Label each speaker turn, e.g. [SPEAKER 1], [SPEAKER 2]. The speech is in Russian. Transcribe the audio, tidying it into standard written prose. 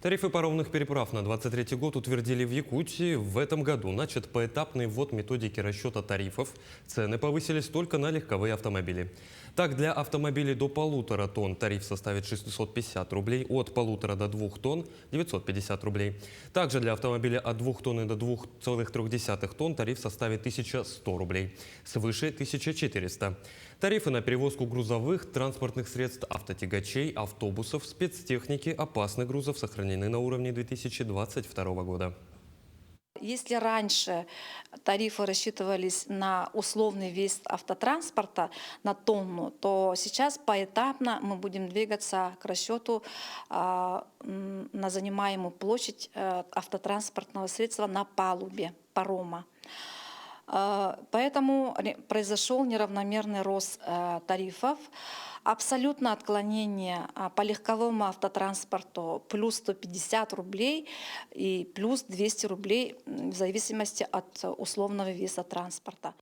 [SPEAKER 1] Тарифы паромных переправ на 2023 год утвердили в Якутии. В этом году начат поэтапный ввод методики расчета тарифов. Цены повысились только на легковые автомобили. Так, для автомобилей до 1,5 тонн тариф составит 650 рублей, от 1,5 до 2 тонн – 950 рублей. Также для автомобиля от 2 тонн до 2,3 тонн тариф составит 1100 рублей, свыше 1400. Тарифы на перевозку грузовых, транспортных средств, автотягачей, автобусов, спецтехники, опасных грузов сохранены на уровне 2022 года.
[SPEAKER 2] Если раньше тарифы рассчитывались на условный вес автотранспорта на тонну, то сейчас поэтапно мы будем двигаться к расчету на занимаемую площадь автотранспортного средства на палубе парома. Поэтому произошел неравномерный рост тарифов. Абсолютное отклонение по легковому автотранспорту плюс 150 рублей и плюс 200 рублей в зависимости от условного веса транспорта.